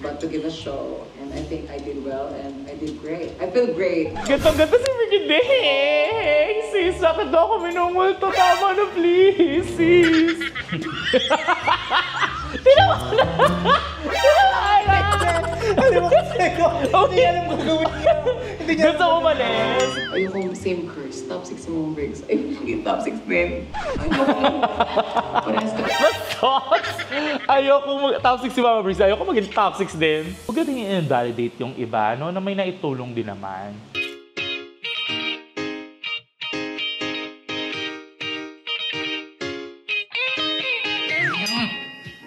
But to give a show, and I think I did well, and I did great. I feel great. Ganda-ganda si Brigiding! Sis, bakit daw ako minumulto? Tama na, please, sis! Tinawa na! Alam mo kasi ko, hindi alam ko gawin niya. Hindi niya Gusto umalis! Ayoko same curse. Top 6 mo breaks. Ayoko maging top 6 din. Ayoko. Parehas ka. Bastos! Ayoko top 6 si Mama Breeze. Ayoko maging top 6 din. Huwag natin i-invalidate yung iba, no? Na may naitulong din naman.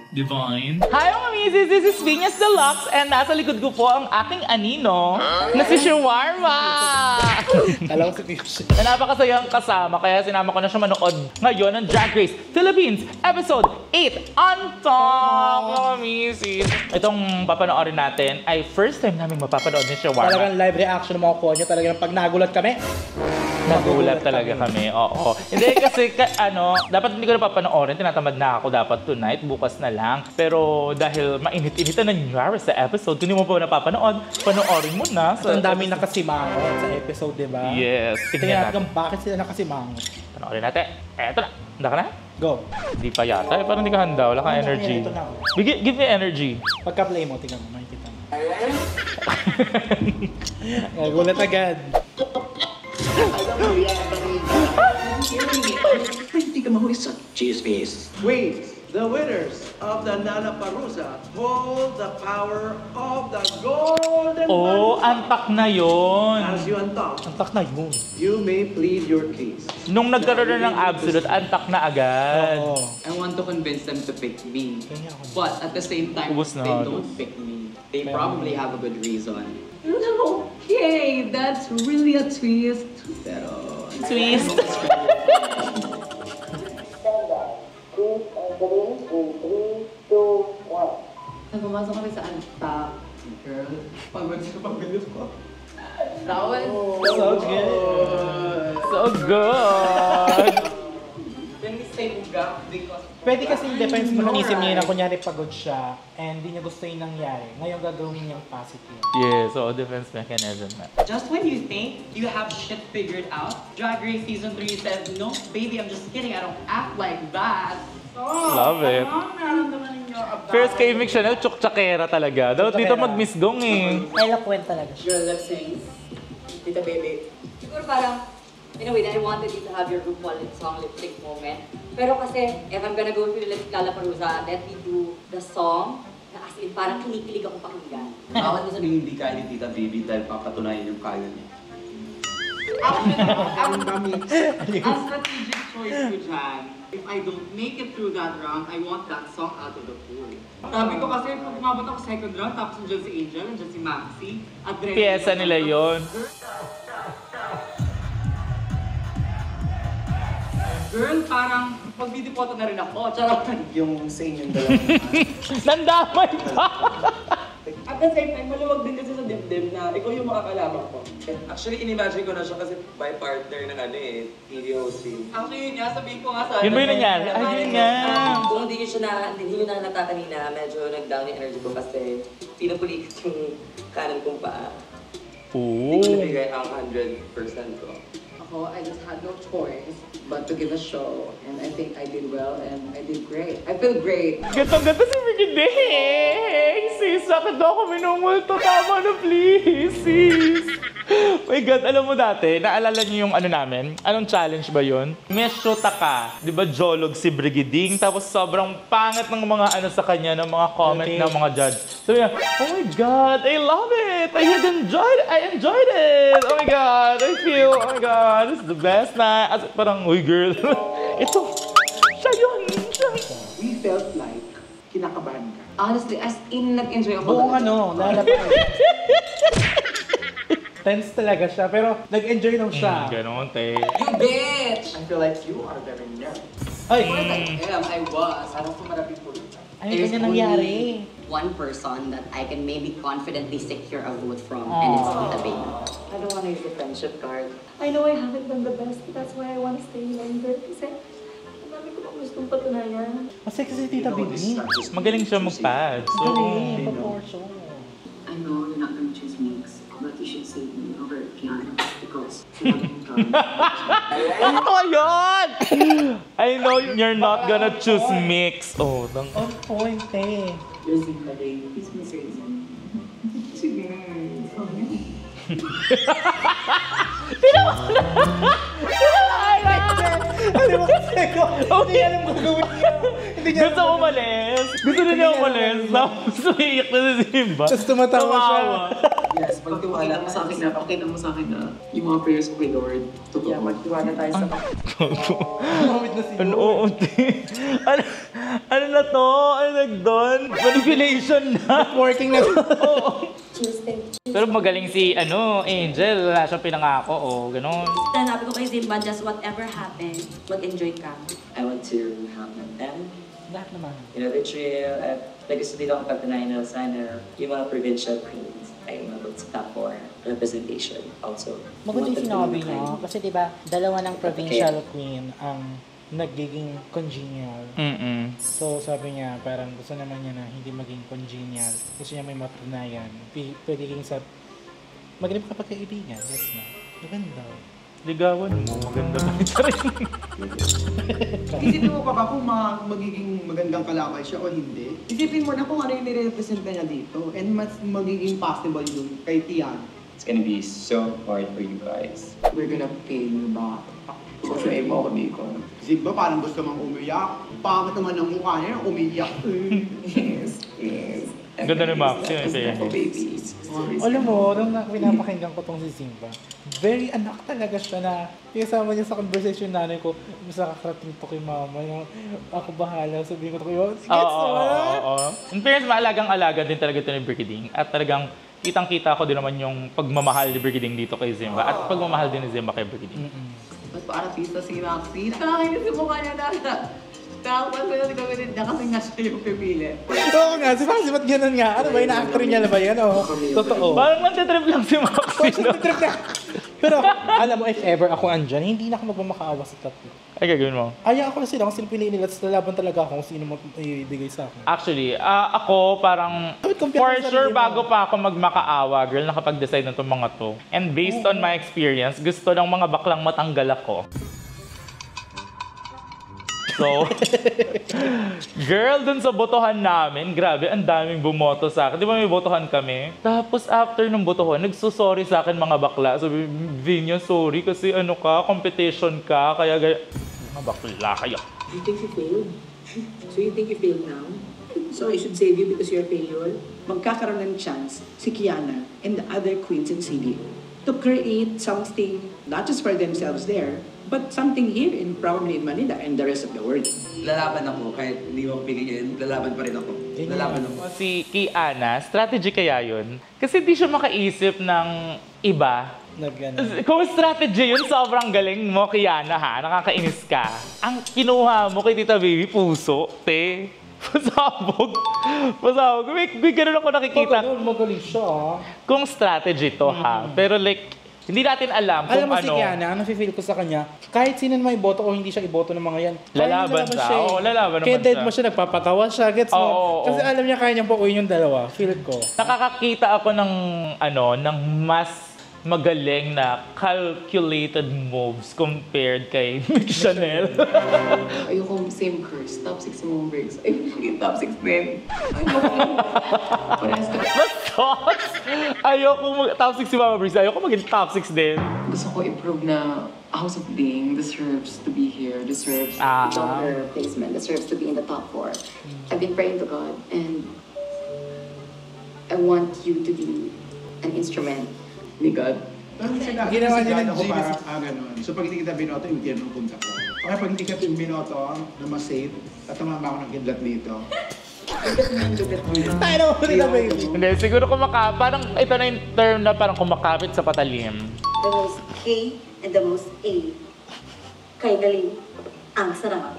Divine. Hi mga misis! This is Venus Deluxe and nasa likod ko po ang aking anino na si Shawarma! Alam ko si Tish. Na napakasayang kasama kaya sinama ko na siya manood ngayon ng Drag Race Philippines Episode 8 on Top mga misis! Itong papanoorin natin ay first time namin mapapanood ni Shawarma. Talagang live reaction ng mga konyo. Talagang pag nagulat kami. Nagulat talaga kami, oo. Hindi kasi, dapat hindi ko na papanoorin. Tinatamad na ako dapat tonight, bukas na lang. Pero dahil mainit-initan na nangyari sa episode, kung hindi mo pa napapanood, panoorin mo na. Ang dami nakasimangot sa episode, di ba? Yes, Tingnan natin kung bakit sila nakasimangot. Panoorin natin. Eto na. Handa ka na? Go. Hindi pa yata. Parang hindi ka handa. Wala kang energy. Ito na. Give me energy. Pagka-play mo, tingnan mo, makikita mo. Nagulat agad. Hindi ka mahuli sa chismis. Wait, the winners of the Nana Parusa hold the power of the golden Oh, antak na yon. As you untalk, Antak na yun. you may plead your case. Nung nagkaroon na ng absolute, antak na agad. Oo. I want to convince them to pick me. Kanya ako. But at the same time, Ubus na they halos. don't pick me. They probably have a good reason. Okay, that's really a twist. Pero... Twist. Nagpumasok kami sa antak. Girl, pagod ko. That was So good. So good. Can we say uga? Because... Pwede kasi yung defense mechanism niya na kunyari pagod siya and hindi niya gusto yung nangyari. Ngayon gagawin niyang positive. Yeah, so defense mechanism na. Just when you think you have shit figured out, Drag Race Season 3 says, no, baby, I'm just kidding. I don't act like that. Love it. First kay Mick Chanel, tsuk-tsakera talaga. Daw dito mag-misgong eh. Eloquent talaga siya. Girl, let's sing. Tita Baby. Siguro parang, in a way, I wanted you to have your RuPaul song lip sync moment. Pero kasi, if I'm gonna go through Lollapalooza, let me do the song na as in, parang kinikilig ako pakinggan. Bakit mo sabihin hindi kaya ni Tita Baby dahil papatunayan yung kaya niya? Ang strategic choice ko dyan, if I don't make it through that round, I want that song out of the pool. Sabi ko kasi, pag umabot ako second round, tapos nandiyan si Angel, nandiyan si Maxi, at Piyesa nila yon. Girl, parang magbidipoto na rin ako. Charot. Yung sa inyong dalawa. Nandamay pa! At the same time, maluwag din kasi sa dibdib na ikaw yung makakalaban ko. Actually, inimagine ko na siya kasi by partner ng TV hosting. Actually, yun nga, sabihin ko nga sa... Yun ba yung nangyari? Ay, yun nga. Kung hindi nyo na natatanina, medyo nag-down yung energy ko kasi pinupulikat yung kanan kong paa. Hindi ko Ooh. nabigay ang 100% ko. Ako, I just had no choice but to give a show. And I think I did well and I did great. I feel great. Ganda-ganda si Brigiding! Sis, bakit daw ako minumulto? Tama na, please, sis! My God, alam mo dati, naalala niyo yung ano namin? Anong challenge ba yun? May shoota ka, di ba jolog si Brigiding, tapos sobrang pangit ng mga ano sa kanya, ng mga comment ng mga judge. Sabi niya, oh my God, I love it! I enjoyed it! Oh my God, oh my God, this is the best na. As, parang, uy girl, ito, siya yun! We felt like kinakabahan ka. Honestly, as in, nag-enjoy ako. Buong ano, lalapit. Tense talaga siya, pero nag-enjoy lang siya. Ganon, te. You bitch! I feel like you are very nervous. Ay! I was. Parang sumarapit po. Ay, ganyan nangyari. One person that I can maybe confidently secure a vote from, and it's Tita Baby. I don't want to use the friendship card. I know I haven't done the best, but that's why I want to stay longer. Kasi, ang dami ko pang gustong patunayan. Mas Sexy si Tita Bibi. Magaling siya mag-pads. Galing, proportion. I know you're not gonna choose Mix, but you should save me over Kiana because Nakatawa yun! I know you're not gonna choose mix. Oh, On point eh. you're Zimbabwe. Please miss your reason. Sige. Ano mo kasi ko? Hindi alam kung gawin niya. Hindi niya Gusto umalis. Gusto na niya umalis. Tapos umiiyak na si Simba. Tapos tumatawa siya. Yes, pagtiwala mo sa akin na, pakita mo sa akin na yung mga prayers ko kay Lord, totoo. Yeah, magtiwala tayo sa Kumamit na si Ano, oo, ano na to? Ano nagdon? Manipulation na. Working na. Tuesday. Pero magaling si, Angel. Wala siyang pinangako, ganon. Sinabi ko kay Zimba, just whatever happens, mag-enjoy ka. I want to have them Lahat naman. the trail at gusto din ako pagtanayan na sana yung mga provincial queens ay umabot sa top 4 representation also. Maganda yung sinabi niya. Kayo. Kasi diba, dalawa ng provincial queen ang nagiging congenial. So sabi niya, parang gusto naman niya na hindi maging congenial. Gusto niya may matunayan. Pwedeng sa maganda pa pagkaibigan. That's na. Maganda. Ligawan mo, maganda ba ito rin? Isipin mo pa ba kung magiging magandang kalakal siya o hindi? Isipin mo na kung ano yung nire-represent niya dito and mas magiging possible yun kay Tian. It's gonna be so hard for you guys. We're gonna pay you back. Kasi mo ako dito. Zigba parang gusto mang umiyak. Pangit naman ang mukha niya, umiyak. Yes, yes. Ganda ni Max yun, Babies. Alam mo, nung pinapakinggan ko tong si Simba, very anak talaga siya na kasama niya sa conversation nanay ko, basta kakarating to kay mama, ako bahala, sabihin ko to kayo, gets Oo. In fairness, maalagang-alaga din talaga ito ni Brigiding. At talagang kitang-kita ko din naman yung pagmamahal ni Brigiding dito kay Zimba. At pagmamahal din ni Zimba kay Brigiding. Ba't pa artista si Maxi? Nakakainis yung mukha niya na. Tapos ko na gawin niya kasi nga siya yung pipili. Oo nga, si Maxi, ba't ganun nga? Ano ba, ina-actor niya na ba yan? Totoo. Parang nantitrip lang si Maxi. Pero alam mo, if ever ako andyan, hindi na ako magmamakaawa sa tatlo. Ay, gagawin mo. Ayaw ko na sila, kung sila piliin nila, tapos lalaban talaga ako kung sino mo ibigay sa akin. Actually, ako parang for sure bago pa ako magmakaawa, girl, nakapag-decide na itong mga to. And based on my experience, gusto ng mga baklang matanggal ako. So, girl, dun sa botohan namin, grabe, ang daming bumoto sa akin. Di ba may botohan kami? Tapos after ng botohan, nagsusorry sa akin mga bakla. Sabi, Vinya, sorry kasi competition ka, kaya mga bakla kayo. You think you failed? So you think you failed now? So I should save you because you're a failure? Magkakaroon ng chance si Kiana and the other queens in CD to create something not just for themselves there, but something here in probably in Manila and the rest of the world. Lalaban ako kahit hindi mo piliin, lalaban pa rin ako. Lalaban ako. Si Kiana, strategy kaya yun? Kasi di siya makaisip ng iba. Kung strategy yun, sobrang galing mo, Kiana, ha? Nakakainis ka. Ang kinuha mo kay Tita Baby, puso, te. Pasabog. May ganun ako nakikita. Magaling siya, Kung strategy to, ha? Pero like, hindi natin alam kung alam mo ano. si Kiana, ang nafe-feel ko sa kanya, kahit sino may boto o hindi siya iboto ng mga yan, Lalaban siya. Oo, lalaban naman kaya dead siya. mo siya, nagpapatawa siya, gets mo? Oo. Kasi alam niya kaya niyang pauwiin yung dalawa, feel ko. Nakakakita ako ng mas magaling na calculated moves compared kay Mick Chanel. Ayoko same curse. Top 6 yung mga breaks. Ayoko maging top 6 din. Ayoko top 6 si Mama Breeze. Ayoko maging top 6 din. Gusto ko i-prove na House of Being deserves to be here, deserves Dollar placement, deserves to be in the top 4. I've been praying to God and I want you to be an instrument. ni God. Ginawa niya ng ako genius. para ganun. So pag hindi kita binoto, yung gobyerno punta ko. Kaya pag hindi ka binoto na mas-safe, tatamama ako ng kidlat dito. Tayo na mo nila, baby. Hindi, siguro parang ito na yung term na parang kumakapit sa patalim. The most K and the most A. Kay galing. Ang sarap.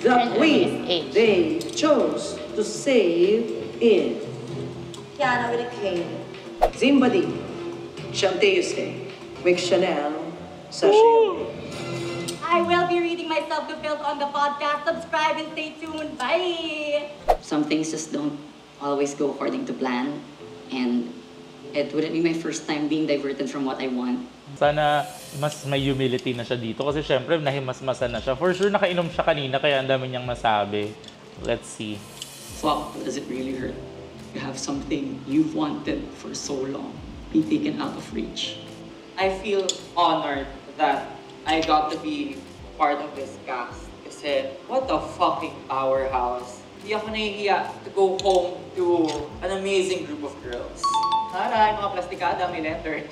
The queen they chose to save is Kiana with a K. Zimbabwe, Chanteuste, Mick Chanel, Sasha. I will be reading my myself fulfilled on the podcast. Subscribe and stay tuned. Bye! Some things just don't always go according to plan, and it wouldn't be my first time being diverted from what I want. Sana mas may humility na siya dito kasi syempre nahimasmasan na siya. For sure nakainom siya kanina kaya ang dami niyang masabi. Let's see. Fuck, does it really hurt? You have something you've wanted for so long be taken out of reach. I feel honored that I got to be part of this cast. Kasi, what a fucking powerhouse. Hindi ako nahihiya to go home to an amazing group of girls. Taray, mga plastikada, may letters.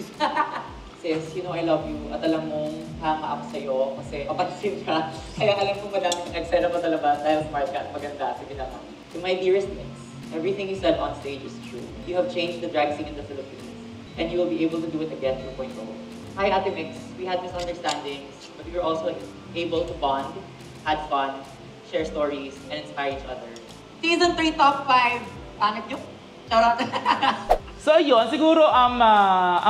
Sis, you know I love you at alam mong hanga ako sa'yo kasi kapatid ka. Kaya alam ko madaming eksena pa sa labas dahil smart ka at maganda. Sige naman. To my dearest Mix, everything you said on stage is true. You have changed the drag scene in the Philippines and you will be able to do it again 2.0. Hi Ate Mix, we had misunderstandings but we were also able to bond, had fun, share stories, and inspire each other. Season 3 Top 5! Pangit yun? Charot! So yun, siguro ang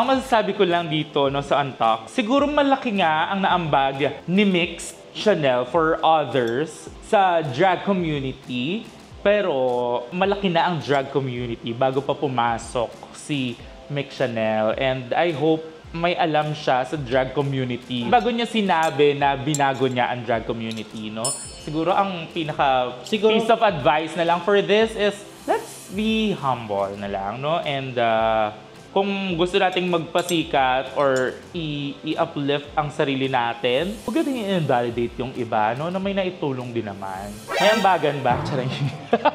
masasabi ko lang dito no, sa Untalk, siguro malaki nga ang naambag ni Mix Chanel for others sa drag community. Pero malaki na ang drag community bago pa pumasok si Mix Chanel. And I hope may alam siya sa drag community. Bago niya sinabi na binago niya ang drag community, no? Siguro ang piece of advice na lang for this is let's be humble na lang, no? And kung gusto nating magpasikat or i-uplift ang sarili natin, huwag natin i-invalidate yung iba, no? Na may naitulong din naman. May ambagan ba? Charing.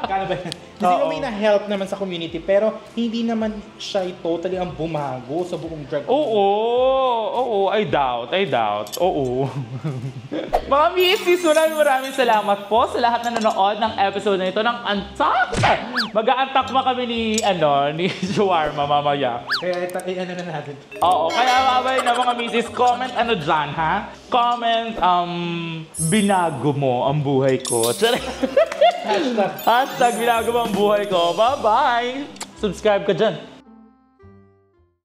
Kala ba yan? Kasi may na-help naman sa community, pero hindi naman siya totally ang bumago sa buong drag community. Oo, I doubt. Oo. Mga misis, maraming salamat po sa lahat na nanonood ng episode na ito ng Untalk. Mag-a-untalk kami ni Shawarma mamaya. Kaya ano na natin. Oo, kaya mamaya na mga misis, comment ano dyan, ha? Comment, binago mo ang buhay ko. Hashtag binago mo ang buhay ko. Bye-bye! Subscribe ka dyan.